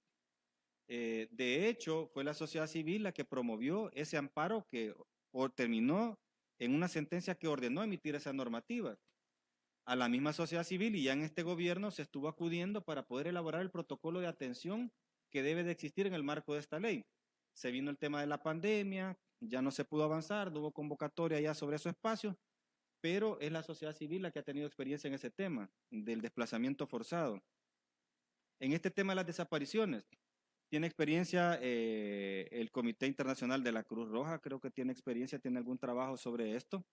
De hecho, fue la sociedad civil la que promovió ese amparo que terminó en una sentencia que ordenó emitir esa normativa. A la misma sociedad civil y ya en este gobierno se estuvo acudiendo para poder elaborar el protocolo de atención que debe de existir en el marco de esta ley. Se vino el tema de la pandemia, ya no se pudo avanzar, no hubo convocatoria ya sobre esos espacios, pero es la sociedad civil la que ha tenido experiencia en ese tema del desplazamiento forzado. En este tema de las desapariciones, tiene experiencia el Comité Internacional de la Cruz Roja, creo que tiene experiencia, tiene algún trabajo sobre esto.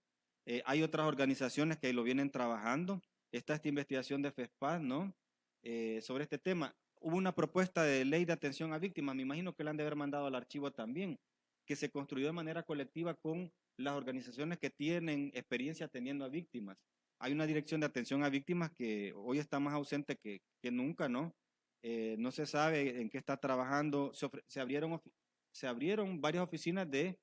Hay otras organizaciones que lo vienen trabajando. Está esta investigación de FESPAD, ¿no? Sobre este tema. Hubo una propuesta de ley de atención a víctimas, me imagino que la han de haber mandado al archivo también, que se construyó de manera colectiva con las organizaciones que tienen experiencia atendiendo a víctimas. Hay una dirección de atención a víctimas que hoy está más ausente que nunca, ¿no? No se sabe en qué está trabajando. Se abrieron varias oficinas de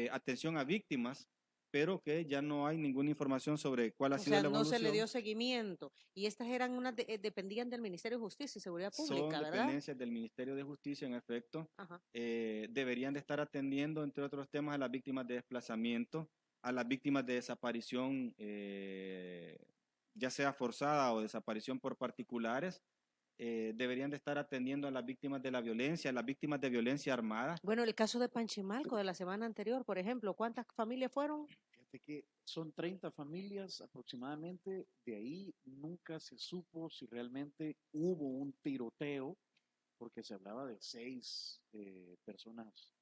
atención a víctimas, pero que ya no hay ninguna información sobre cuál ha sido la evolución.
No se le dio seguimiento. Y estas eran dependían del Ministerio de Justicia y Seguridad Pública,
Son
¿verdad?
dependencias del Ministerio de Justicia, en efecto. Deberían de estar atendiendo, entre otros temas, a las víctimas de desplazamiento, a las víctimas de desaparición, ya sea forzada o desaparición por particulares. Deberían de estar atendiendo a las víctimas de la violencia, a las víctimas de violencia armada.
Bueno, el caso de Panchimalco de la semana anterior, por ejemplo, ¿cuántas familias fueron?
Fíjate que son 30 familias aproximadamente, de ahí nunca se supo si realmente hubo un tiroteo, porque se hablaba de 6 personas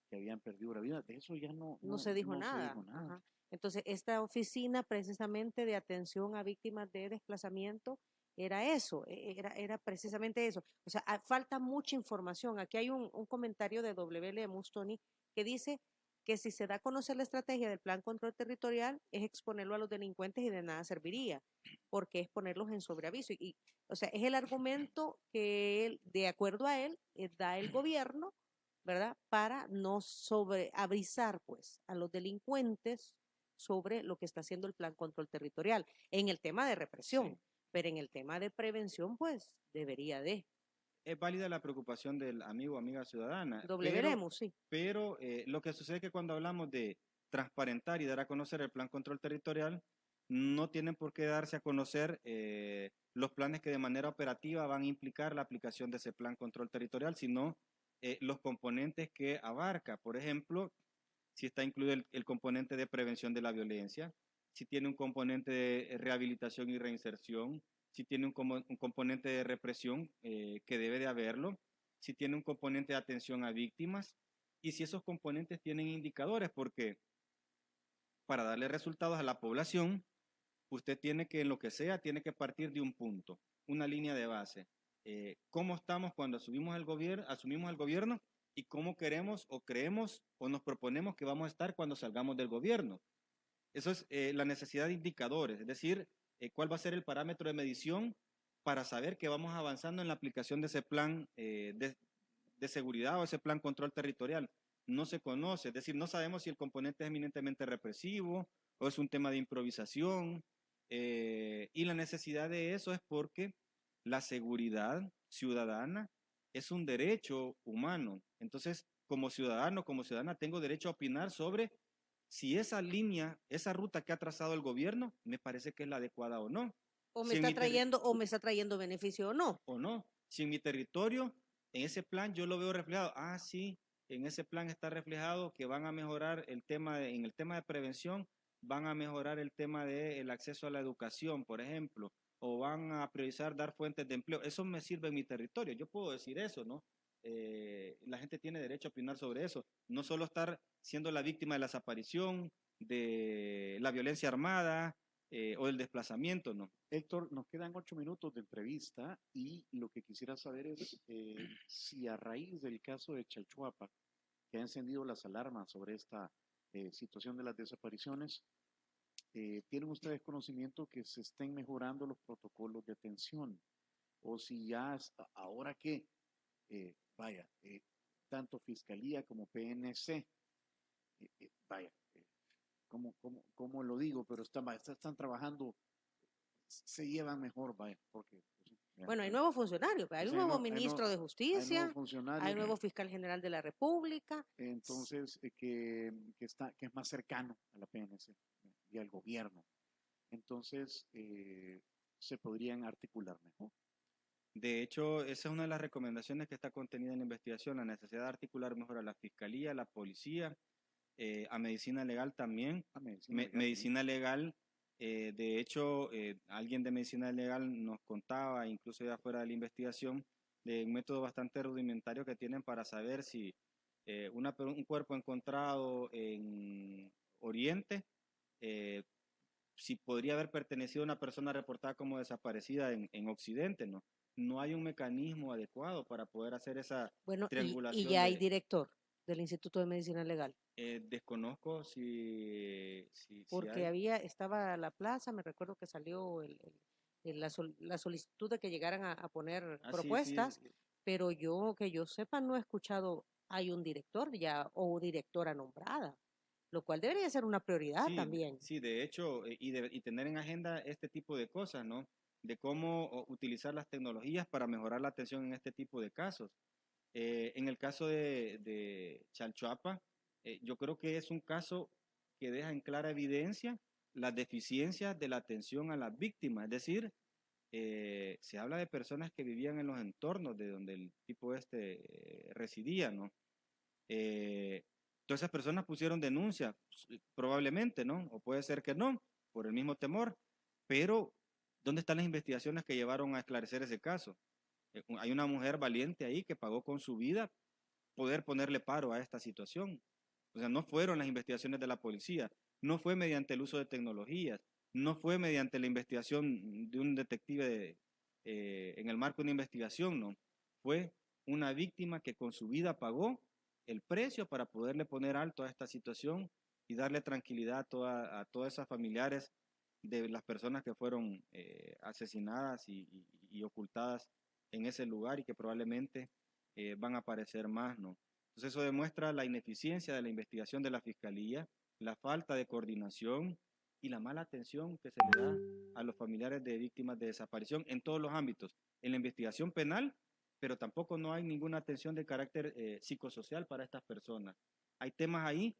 que habían perdido la vida, de eso ya no
se dijo nada. Entonces, esta oficina precisamente de atención a víctimas de desplazamiento era eso, era precisamente eso. O sea, falta mucha información. Aquí hay un comentario de W. Lemus, Tony, que dice que si se da a conocer la estrategia del Plan Control Territorial es exponerlo a los delincuentes y de nada serviría, porque es ponerlos en sobreaviso. O sea, es el argumento que él, de acuerdo a él, da el gobierno, ¿verdad? Para no sobreavisar, pues, a los delincuentes sobre lo que está haciendo el Plan Control Territorial en el tema de represión. Sí. Pero en el tema de prevención, pues, debería de.
Es válida la preocupación del amigo o amiga ciudadana.
Veremos, sí.
Pero lo que sucede es que cuando hablamos de transparentar y dar a conocer el Plan Control Territorial, no tienen por qué darse a conocer los planes que de manera operativa van a implicar la aplicación de ese Plan Control Territorial, sino los componentes que abarca. Por ejemplo, si está incluido el componente de prevención de la violencia, si tiene un componente de rehabilitación y reinserción, si tiene un componente de represión, que debe de haberlo, si tiene un componente de atención a víctimas, y si esos componentes tienen indicadores, porque para darle resultados a la población, usted tiene que, en lo que sea, tiene que partir de un punto, una línea de base. ¿Cómo estamos cuando asumimos el gobierno y cómo queremos o creemos o nos proponemos que vamos a estar cuando salgamos del gobierno? Eso es la necesidad de indicadores, es decir, cuál va a ser el parámetro de medición para saber que vamos avanzando en la aplicación de ese plan de seguridad o ese plan control territorial. No se conoce, es decir, no sabemos si el componente es eminentemente represivo o es un tema de improvisación, y la necesidad de eso es porque la seguridad ciudadana es un derecho humano. Entonces, como ciudadano, como ciudadana, tengo derecho a opinar sobre si esa línea, esa ruta que ha trazado el gobierno, me parece que es la adecuada o no.
O me está trayendo beneficio o no.
O no. Si en mi territorio, en ese plan yo lo veo reflejado. Ah, sí, en ese plan está reflejado que van a mejorar en el tema de prevención, van a mejorar el tema del acceso a la educación, por ejemplo, o van a priorizar dar fuentes de empleo. Eso me sirve en mi territorio. Yo puedo decir eso, ¿no? La gente tiene derecho a opinar sobre eso. No solo estar siendo la víctima de la desaparición, de la violencia armada o del desplazamiento, ¿no?
Héctor, nos quedan 8 minutos de entrevista y lo que quisiera saber es si a raíz del caso de Chalchuapa, que ha encendido las alarmas sobre esta situación de las desapariciones, ¿tienen ustedes conocimiento que se estén mejorando los protocolos de atención? O si ya ahora que tanto Fiscalía como PNC, ¿cómo lo digo? Pero están trabajando, se llevan mejor, porque...
Bueno, hay nuevos funcionarios, hay un nuevo ministro de Justicia, hay nuevo fiscal general de la República.
Entonces, que es más cercano a la PNC y al gobierno. Entonces, se podrían articular mejor.
De hecho, esa es una de las recomendaciones que está contenida en la investigación, la necesidad de articular mejor a la Fiscalía, a la Policía, a Medicina Legal también. Medicina Legal, de hecho, alguien de Medicina Legal nos contaba, incluso ya fuera de la investigación, de un método bastante rudimentario que tienen para saber si un cuerpo encontrado en Oriente, si podría haber pertenecido a una persona reportada como desaparecida en Occidente, ¿no? No hay un mecanismo adecuado para poder hacer esa
Bueno, y
triangulación
ya hay director del Instituto de Medicina Legal,
desconozco si
porque
hay.
estaba la plaza, me recuerdo que salió la solicitud de que llegaran a poner
Ah, sí, sí,
propuestas, pero que yo sepa, no he escuchado, hay un director ya o directora nombrada, lo cual debería ser una prioridad
sí,
también.
sí, de hecho, y tener en agenda este tipo de cosas, ¿no? De cómo utilizar las tecnologías para mejorar la atención en este tipo de casos. En el caso de Chalchuapa, yo creo que es un caso que deja en clara evidencia las deficiencias de la atención a las víctimas. Es decir, se habla de personas que vivían en los entornos de donde el tipo residía, ¿no? Todas esas personas pusieron denuncia, probablemente, ¿no? O puede ser que no, por el mismo temor. Pero, ¿dónde están las investigaciones que llevaron a esclarecer ese caso? Hay una mujer valiente ahí que pagó con su vida poder ponerle paro a esta situación. O sea, no fueron las investigaciones de la policía, no fue mediante el uso de tecnologías, no fue mediante la investigación de un detective en el marco de una investigación, no. Fue una víctima que con su vida pagó el precio para poderle poner alto a esta situación y darle tranquilidad a todas esas familiares de las personas que fueron asesinadas y ocultadas en ese lugar y que probablemente van a aparecer más, ¿no? Entonces eso demuestra la ineficiencia de la investigación de la Fiscalía, la falta de coordinación y la mala atención que se le da a los familiares de víctimas de desaparición en todos los ámbitos, en la investigación penal, pero tampoco no hay ninguna atención de carácter psicosocial para estas personas. Hay temas ahí,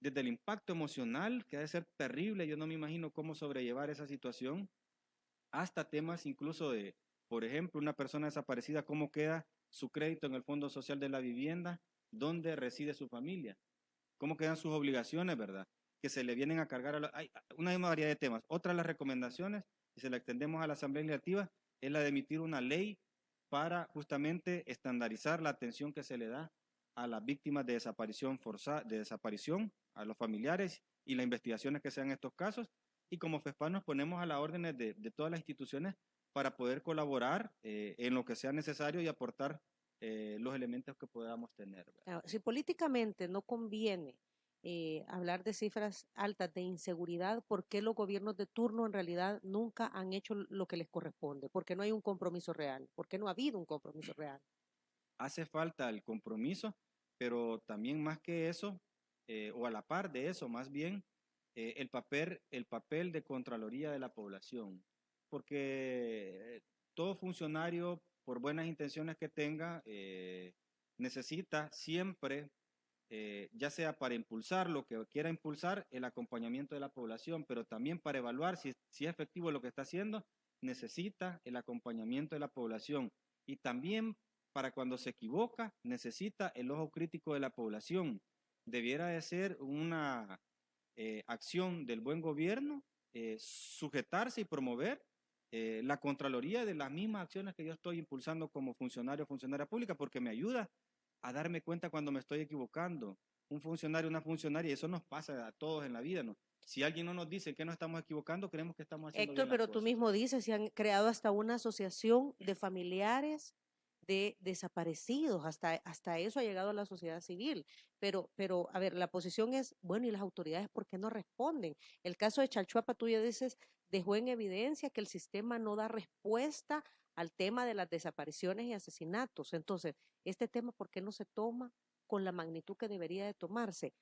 desde el impacto emocional, que ha de ser terrible, yo no me imagino cómo sobrellevar esa situación, hasta temas incluso de, por ejemplo, una persona desaparecida, cómo queda su crédito en el Fondo Social de la Vivienda, dónde reside su familia, cómo quedan sus obligaciones, ¿verdad? Que se le vienen a cargar hay una variedad de temas. Otra de las recomendaciones, y se la extendemos a la Asamblea Legislativa, es la de emitir una ley para justamente estandarizar la atención que se le da a las víctimas de desaparición forzada, de desaparición, a los familiares y las investigaciones que sean estos casos. Y como FESPA nos ponemos a las órdenes de todas las instituciones para poder colaborar en lo que sea necesario y aportar los elementos que podamos tener, ¿verdad?
Si políticamente no conviene hablar de cifras altas de inseguridad, ¿por qué los gobiernos de turno en realidad nunca han hecho lo que les corresponde? ¿Por qué no hay un compromiso real? ¿Por qué no ha habido un compromiso real?
Hace falta el compromiso, pero también más que eso, o a la par de eso, más bien, el papel de Contraloría de la Población, porque todo funcionario, por buenas intenciones que tenga, necesita siempre, ya sea para impulsar lo que quiera impulsar, el acompañamiento de la población, pero también para evaluar si es efectivo lo que está haciendo, necesita el acompañamiento de la población. Y también para cuando se equivoca, necesita el ojo crítico de la población. Debiera de ser una acción del buen gobierno, sujetarse y promover la Contraloría de las mismas acciones que yo estoy impulsando como funcionario o funcionaria pública, porque me ayuda a darme cuenta cuando me estoy equivocando. Un funcionario, una funcionaria, y eso nos pasa a todos en la vida, ¿no? Si alguien no nos dice que nos estamos equivocando, creemos que estamos haciendo
Héctor,
bien las
pero tú
cosas.
mismo dices, se han creado hasta una asociación de familiares de desaparecidos, hasta eso ha llegado la sociedad civil. Pero, a ver, la posición es, bueno, ¿y las autoridades por qué no responden? El caso de Chalchuapa, tú ya dices, dejó en evidencia que el sistema no da respuesta al tema de las desapariciones y asesinatos. Entonces, este tema, ¿por qué no se toma con la magnitud que debería de tomarse?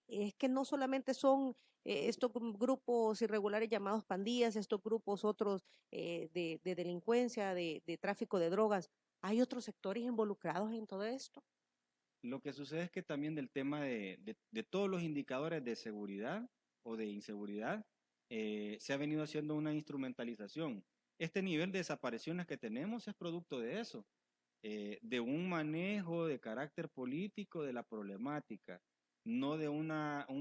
Es que no solamente son estos grupos irregulares llamados pandillas, estos grupos otros de delincuencia, de tráfico de drogas, ¿hay otros sectores involucrados en todo esto?
Lo que sucede es que también del tema de todos los indicadores de seguridad o de inseguridad, se ha venido haciendo una instrumentalización. Este nivel de desapariciones que tenemos es producto de eso, de un manejo de carácter político de la problemática, no de un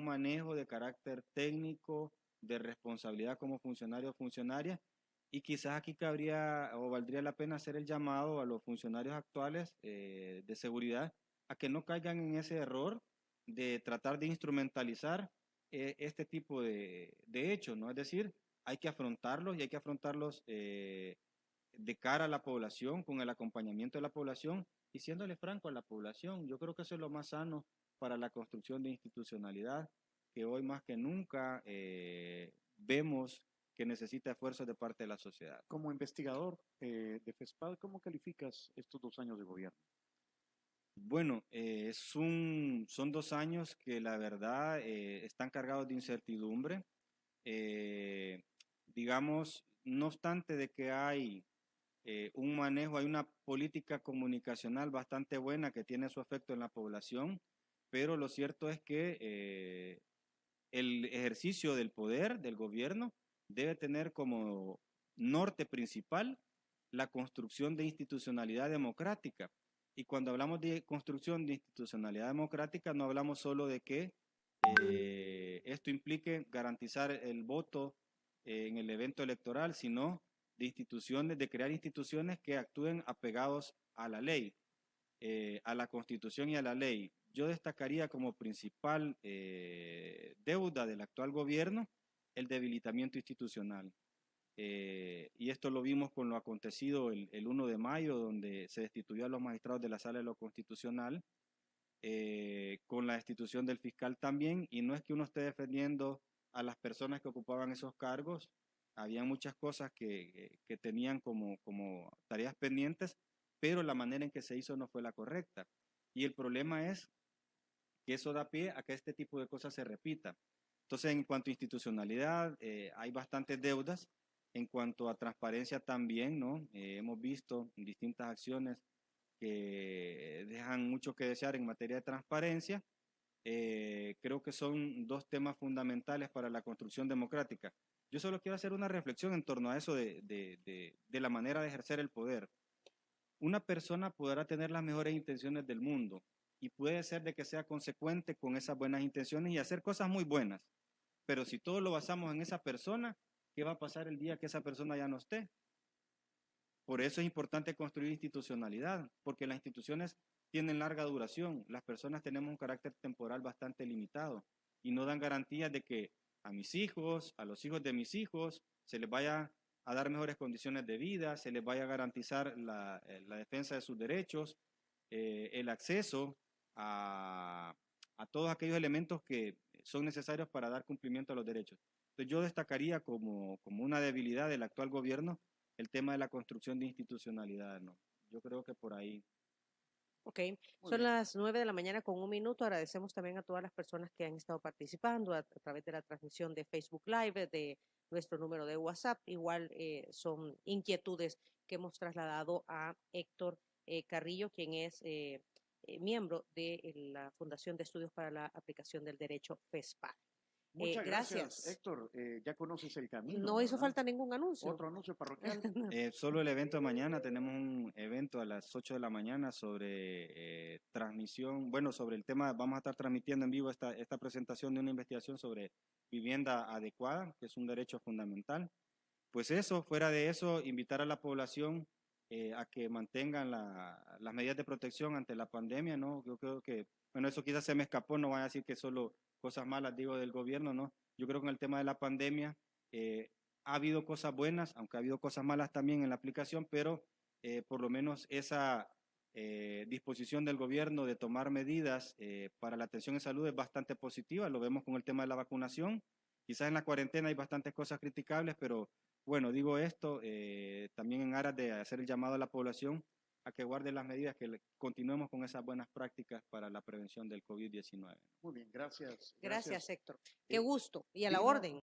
manejo de carácter técnico, de responsabilidad como funcionario o funcionaria, Y quizás aquí cabría o valdría la pena hacer el llamado a los funcionarios actuales de seguridad a que no caigan en ese error de tratar de instrumentalizar este tipo de hechos, ¿no? Es decir, hay que afrontarlos y hay que afrontarlos de cara a la población, con el acompañamiento de la población y siéndole franco a la población. Yo creo que eso es lo más sano para la construcción de institucionalidad, que hoy más que nunca vemos que necesita esfuerzos de parte de la sociedad.
Como investigador de FESPAD, ¿cómo calificas estos 2 años de gobierno?
Bueno, son 2 años que la verdad están cargados de incertidumbre. Digamos, no obstante de que hay un manejo, hay una política comunicacional bastante buena que tiene su efecto en la población, pero lo cierto es que el ejercicio del poder del gobierno debe tener como norte principal la construcción de institucionalidad democrática. Y cuando hablamos de construcción de institucionalidad democrática, no hablamos solo de que esto implique garantizar el voto en el evento electoral, sino de instituciones, de crear instituciones que actúen apegados a la ley, a la Constitución y a la ley. Yo destacaría como principal deuda del actual gobierno el debilitamiento institucional. Y esto lo vimos con lo acontecido el 1 de mayo, donde se destituyó a los magistrados de la Sala de lo Constitucional, con la destitución del fiscal también, y no es que uno esté defendiendo a las personas que ocupaban esos cargos, había muchas cosas que tenían como tareas pendientes, pero la manera en que se hizo no fue la correcta. Y el problema es que eso da pie a que este tipo de cosas se repita. Entonces, en cuanto a institucionalidad, hay bastantes deudas. En cuanto a transparencia también, ¿no? Hemos visto distintas acciones que dejan mucho que desear en materia de transparencia. Creo que son 2 temas fundamentales para la construcción democrática. Yo solo quiero hacer una reflexión en torno a eso de la manera de ejercer el poder. Una persona podrá tener las mejores intenciones del mundo y puede ser de que sea consecuente con esas buenas intenciones y hacer cosas muy buenas. Pero si todo lo basamos en esa persona, ¿qué va a pasar el día que esa persona ya no esté? Por eso es importante construir institucionalidad, porque las instituciones tienen larga duración, las personas tenemos un carácter temporal bastante limitado y no dan garantías de que a mis hijos, a los hijos de mis hijos, se les vaya a dar mejores condiciones de vida, se les vaya a garantizar la defensa de sus derechos, el acceso a todos aquellos elementos que son necesarios para dar cumplimiento a los derechos. Entonces yo destacaría como una debilidad del actual gobierno el tema de la construcción de institucionalidad, ¿no? Yo creo que por ahí.
Ok, son las 9 de la mañana con 1 minuto. Agradecemos también a todas las personas que han estado participando a través de la transmisión de Facebook Live, de nuestro número de WhatsApp. Igual son inquietudes que hemos trasladado a Héctor Carrillo, quien es miembro de la Fundación de Estudios para la Aplicación del Derecho FESPAD.
Muchas gracias, Héctor. Ya conoces el camino.
No hizo
¿verdad?
falta ningún anuncio.
Otro anuncio parroquial.
Solo el evento de mañana, tenemos un evento a las 8 de la mañana sobre transmisión, bueno, sobre el tema, vamos a estar transmitiendo en vivo esta presentación de una investigación sobre vivienda adecuada, que es un derecho fundamental. Pues eso, fuera de eso, invitar a la población a que mantengan las medidas de protección ante la pandemia, ¿no? Yo creo que, bueno, eso quizás se me escapó, no voy a decir que solo cosas malas, digo, del gobierno, ¿no? Yo creo que en el tema de la pandemia ha habido cosas buenas, aunque ha habido cosas malas también en la aplicación, pero por lo menos esa disposición del gobierno de tomar medidas para la atención en salud es bastante positiva, lo vemos con el tema de la vacunación. Quizás en la cuarentena hay bastantes cosas criticables, pero bueno, digo esto también en aras de hacer el llamado a la población a que guarde las medidas, que continuemos con esas buenas prácticas para la prevención del COVID-19.
Muy bien, gracias.
Gracias, Héctor. Qué gusto. Y a la
Vino-
orden.